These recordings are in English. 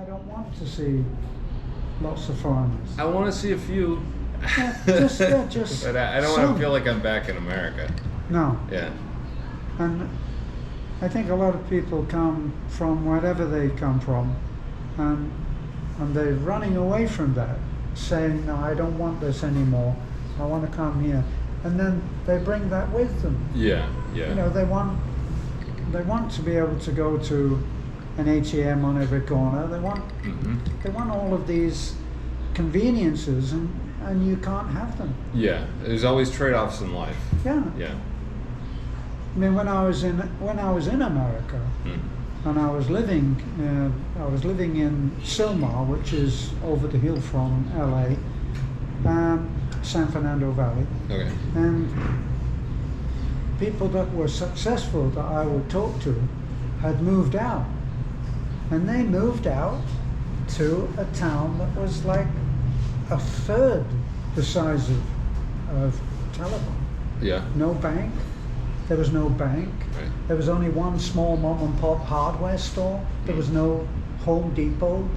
I don't want to see lots of foreigners. I want to see a few. Just. But I don't want to feel like I'm back in America. No. Yeah. And I think a lot of people come from wherever they come from, and they're running away from that, saying, no, I don't want this anymore. I want to come here. And then they bring that with them. Yeah, yeah. You know, they want to be able to go to an ATM on every corner. They want all of these conveniences, and you can't have them. Yeah, there's always trade-offs in life. Yeah. Yeah. I mean, when I was in America, and I was living in Sylmar, which is over the hill from LA, San Fernando Valley. Okay. And people that were successful that I would talk to had moved out, and they moved out to a town that was like a third the size of Taliban. Yeah. No bank. There was no bank. Right. There was only one small mom and pop hardware store. There was no Home Depot.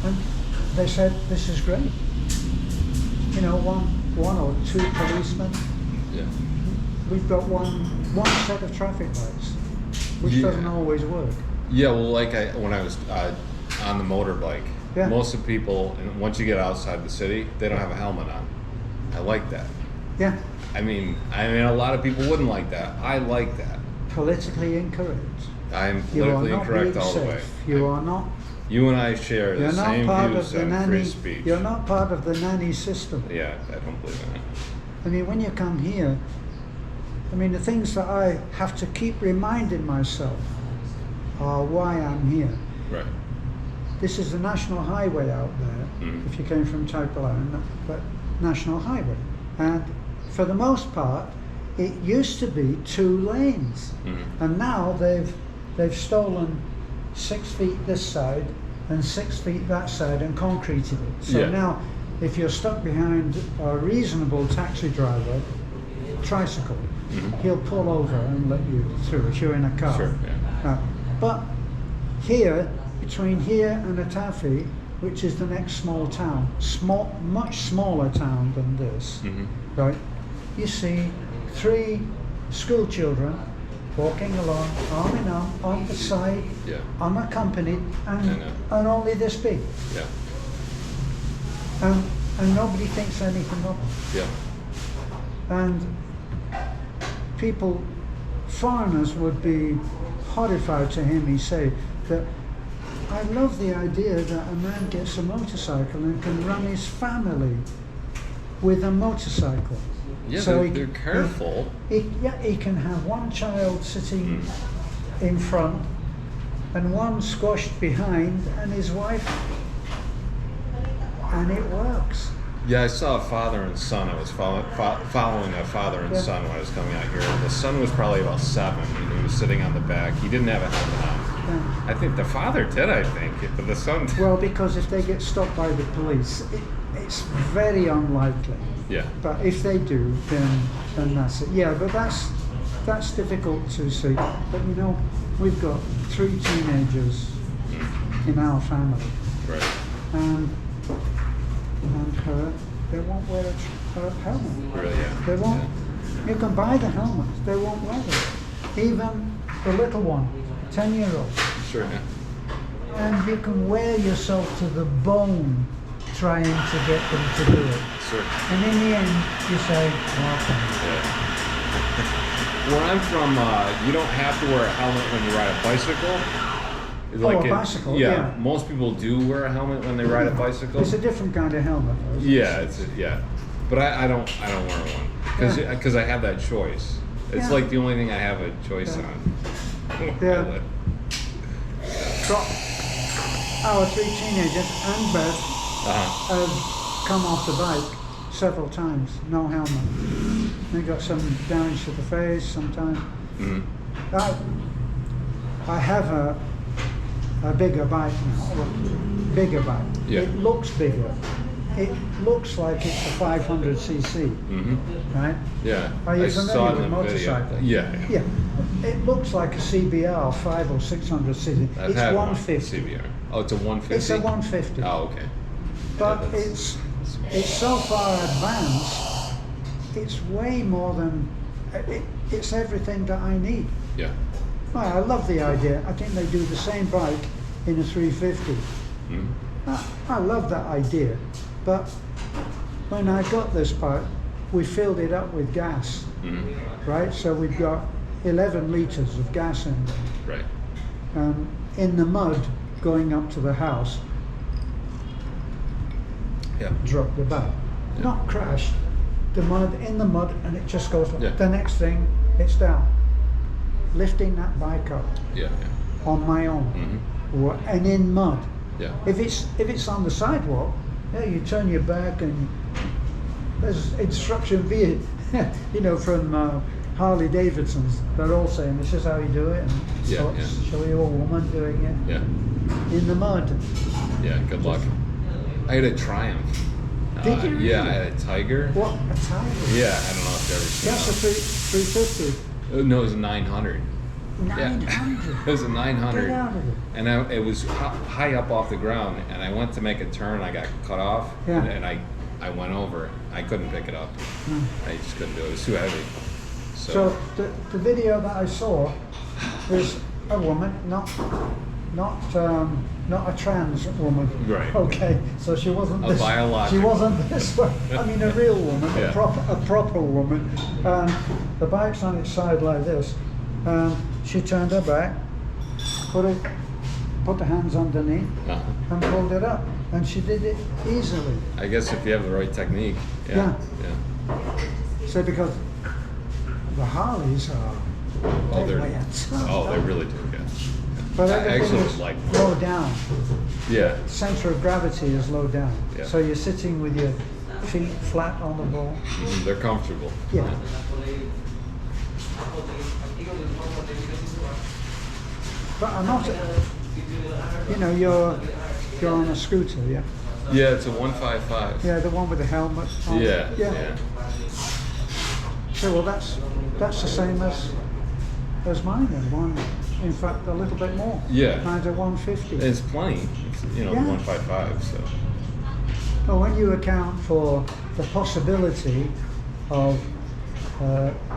And they said, this is great. You know, one or two policemen. Yeah. We've got one set of traffic lights, which doesn't always work. Yeah, well, like when I was on the motorbike, most of the people, and once you get outside the city, they don't have a helmet on. I like that. Yeah. I mean, a lot of people wouldn't like that. I like that. Politically incorrect. I'm politically incorrect all the way. You are not. You and I share the same views on free speech. You're not part of the nanny system. Yeah, I don't believe in it. I mean, when you come here, I mean, the things that I have to keep reminding myself are why I'm here. Right. This is the national highway out there, if you came from Taipei, but national highway. And for the most part, it used to be 2 lanes. And now they've stolen 6 feet this side and 6 feet that side and concreted it. So now, if you're stuck behind a reasonable taxi driver, tricycle, he'll pull over and let you through if you're in a car. Sure, yeah. But here, between here and Atafi, which is the next small town, much smaller town than this, right? You see 3 school children walking along, arm in arm, on the side, unaccompanied, and only this big. Yeah. And nobody thinks anything of it. Yeah. And people, foreigners would be horrified to hear me say that I love the idea that a man gets a motorcycle and can run his family with a motorcycle. Yeah, so they're careful. He can have one child sitting in front and one squashed behind and his wife, and it works. Yeah, I saw a father and son. I was following a father and son when I was coming out here. The son was probably about 7, and he was sitting on the back. He didn't have a helmet on. I think the father did, but the son... Well, because if they get stopped by the police, it's very unlikely. Yeah. But if they do, then that's it. Yeah, but that's difficult to see. But you know, we've got 3 teenagers in our family. Right. And her, they won't wear a helmet. Really, yeah. They won't. Yeah. You can buy the helmets, they won't wear them. Even the little one, 10-year-old. Sure, yeah. And you can wear yourself to the bone trying to get them to do it. Sure. And in the end, you say, welcome. Yeah. Where I'm from, you don't have to wear a helmet when you ride a bicycle. A bicycle, yeah. Most people do wear a helmet when they ride a bicycle. It's a different kind of helmet, though. Yeah, but I don't wear one because I have that choice. It's like the only thing I have a choice on. Yeah. Our 3 teenagers and Beth have come off the bike several times, no helmet. They got some damage to the face sometimes. I have a bigger bike now, bigger bike. Yeah. It looks bigger. It looks like it's a 500cc, right? Yeah. Are you familiar with motorcycles? Yeah. Yeah, it looks like a CBR 5 or 600cc. I've It's had 150. one CBR. Oh, it's a 150. It's a 150. Oh, okay. But Yeah, that's- it's so far advanced. It's way more than. It's everything that I need. Yeah. I love the idea. I think they do the same bike in a 350. Mhm. I love that idea, but when I got this bike, we filled it up with gas, Mhm. right? So we've got 11 litres of gas in there. Right. In the mud going up to the house, Yeah. dropped the bike. Yeah. Not crashed, in the mud, and it just goes, Yeah. the next thing, it's down. Lifting that bike up Yeah. Yeah. on my own, Mhm. and in mud. Yeah. If it's on the sidewalk, yeah, you turn your back and there's instruction via, from Harley Davidson's. They're all saying this is how you do it, and Yeah, so yeah. show you a woman doing it Yeah. in the mud. Yeah. Good luck. I had a Triumph. Did you really? Yeah, I had a Tiger. What a time! Yeah, I don't know if you ever seen That's a 350. No, it was a 900. 900. It was a 900. Get out of it. And it was high up off the ground, and I went to make a turn. I got cut off, Yeah. and I went over. I couldn't pick it up. I just couldn't do it. It was too heavy. So the video that I saw was a woman, not a trans woman. Right. Okay, so she wasn't A this. biological. She wasn't this one. I mean, a real woman, Yeah. a proper woman. The bike's on its side like this. She turned her back, put the hands underneath, Uh-huh. and pulled it up, and she did it easily. I guess if you have the right technique. Yeah. Yeah. So because the Harleys are, Oh, they weigh a ton. oh, they really do. Yeah. But I everything actually is like. low down. Yeah. Center of gravity is low down. Yeah. So you're sitting with your feet flat on the ball. Mhm, they're comfortable. Yeah. But I'm not. You're on a scooter, yeah. Yeah, it's a 155. Yeah, the one with the helmet on. Yeah. Yeah. So well, that's the same as mine. Then one, in fact, a little bit more. Yeah. Mine's a 150. It's plenty. It's, Yeah. 155. So. Well, when you account for the possibility of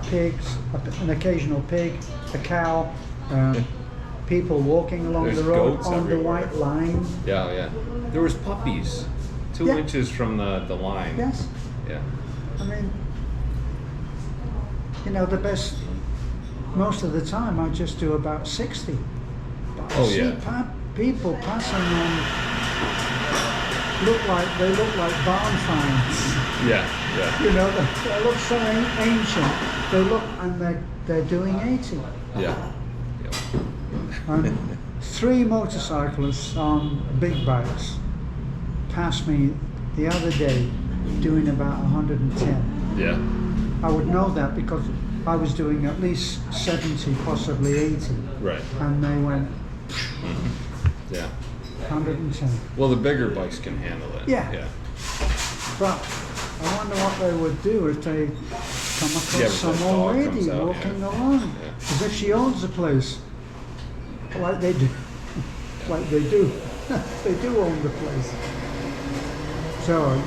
pigs, an occasional pig, a cow, people walking along There's the road goats on everywhere. the white line. Yeah, yeah. There was puppies, 2 Yeah. inches from the line. Yes, Yeah. I mean, the best. Most of the time, I just do about 60. But I Oh, see yeah. people passing on. They look like barn finds. Yeah, yeah. They look so ancient. They look, and they're doing 80. Yeah. Yeah. And 3 motorcyclists on big bikes passed me the other day doing about 110. Yeah. I would know that because I was doing at least 70, possibly 80. Right. And they went Yeah. 110. Well, the bigger bikes can handle it. Yeah. Yeah. But I wonder what they would do if they come across Yeah, but some that old dog lady comes out, walking yeah. along. Yeah. As if she owns the place. Like they do. Like they do. They do own the place. So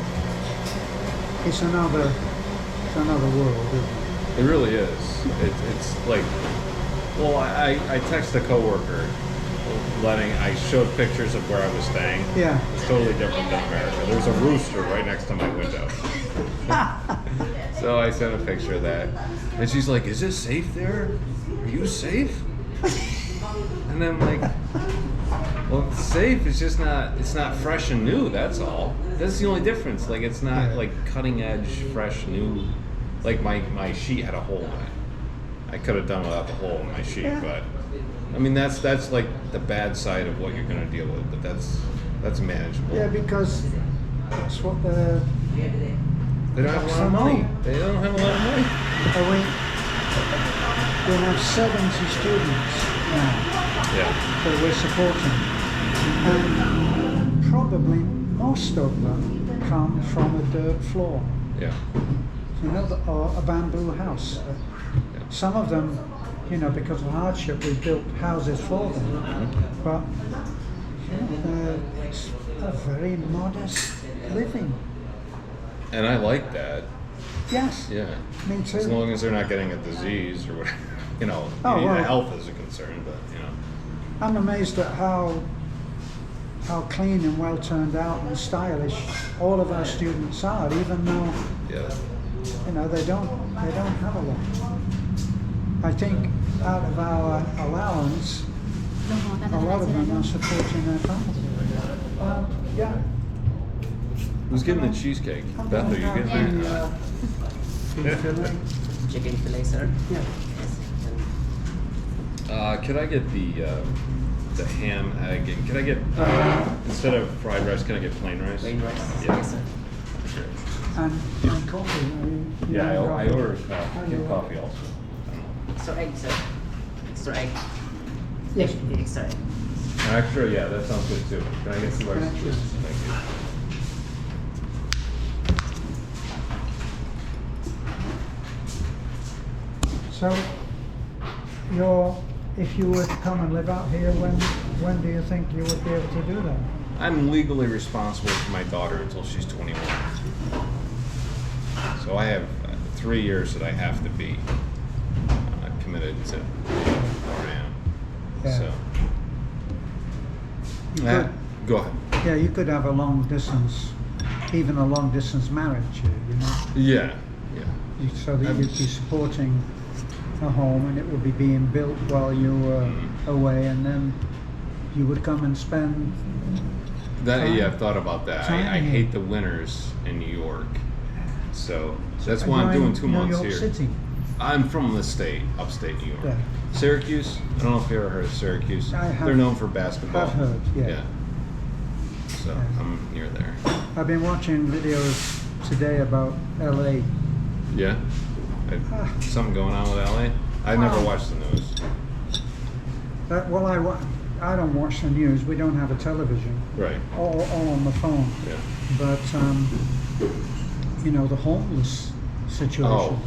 it's another world, isn't it? It really is. It's like, well, I text a coworker, I showed pictures of where I was staying. Yeah. It's totally different than America. There's a rooster right next to my window. So I sent a picture of that, and she's like, "Is it safe there? Are you safe?" And I'm like, "Well, it's safe. It's just not. It's not fresh and new. That's all. That's the only difference. Like, it's not like cutting edge, fresh, new. Like my sheet had a hole in it. I could have done without the hole in my sheet, Yeah. but I mean that's like the bad side of what you're going to deal with. But that's manageable. Yeah, because that's what the. They don't have a lot of money. They don't have a lot of money. We have 70 students now Yeah. that we're supporting, and probably most of them come from a dirt floor, Yeah. or a bamboo house. Yeah. Some of them you know, because of hardship, we built houses for them. Mm-hmm. But it's a very modest living. And I like that. Yes. Yeah. Me too. As long as they're not getting a disease or whatever, you know, Oh, well, health is a concern, but you know. I'm amazed at how clean and well turned out and stylish all of our students are, even though Yeah. you know they don't have a lot. I think out of our allowance, a lot of them are supporting their family. Yeah. Who's getting the cheesecake? Beth, are you getting that? Beef fillet. Chicken fillet, sir. Yeah. Yes. Could I get the ham, egg, and can I get instead of fried rice, can I get plain rice? Plain rice. Yeah. Yes, sir. Sure. And coffee. Yeah, I ordered you coffee also. Extra egg, sir. Extra egg. Yes. Extra egg. Extra, yeah, that sounds good too. Can I get some rice? Extra. Thank you. So, if you were to come and live out here, when do you think you would be able to do that? I'm legally responsible for my daughter until she's 21. So I have 3 years that I have to be committed to where I am. Yeah. So. You could, Go ahead. yeah, you could have a long distance, even a long distance marriage, you know, Yeah, yeah. so that you'd be supporting a home and it would be being built while you were away, and then you would come and spend. Yeah, I've thought about that. Time I here. hate the winters in New York, so that's why I'm doing 2 months New York here. City. I'm from the state, upstate New York. Yeah. Syracuse. I don't know if you ever heard of Syracuse. I have- They're known for basketball. I've heard, yeah. So Yeah. I'm near there. I've been watching videos today about LA. Yeah. Something going on with LA? I never Wow. watched the news. Well, I don't watch the news. We don't have a television. Right. All on the phone. Yeah. But you know, the homeless situation. Oh.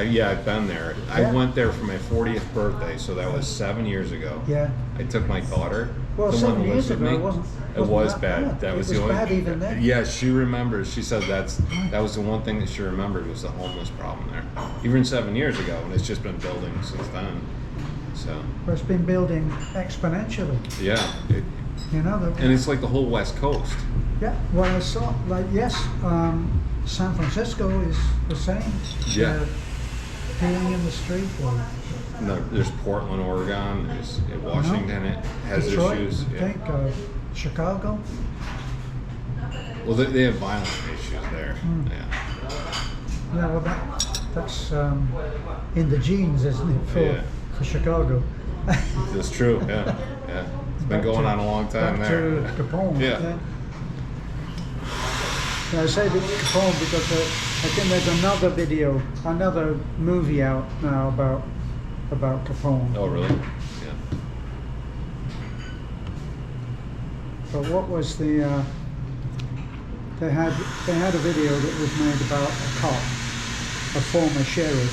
Yeah, I've been there. I Yeah. went there for my 40th birthday, so that was 7 years ago. Yeah. I took my daughter. Well, the 7 one who years lives with ago, me. it wasn't was that bad. bad. That was It the was only. bad even then. Yeah, she remembers. She said that was the one thing that she remembered was the homeless problem there. Even 7 years ago, and it's just been building since then. So. Well, it's been building exponentially. Yeah. You know. And it's like the whole West Coast. Yeah. Well, I saw yes, San Francisco is the same. Yeah. Peeing in the street. Or, No, there's Portland, Oregon. There's Washington. It has Detroit, issues. I think Chicago. Well, they have violent issues there. Mm. Yeah. Yeah. Well, that's in the genes, isn't it, for Chicago? That's true. Yeah. Yeah. It's been going on a long time back there. To Capone. Yeah. Yeah, I say Capone because I think there's another movie out now about Capone. Oh, really? Yeah. But what was the? They had a video that was made about a cop, a former sheriff,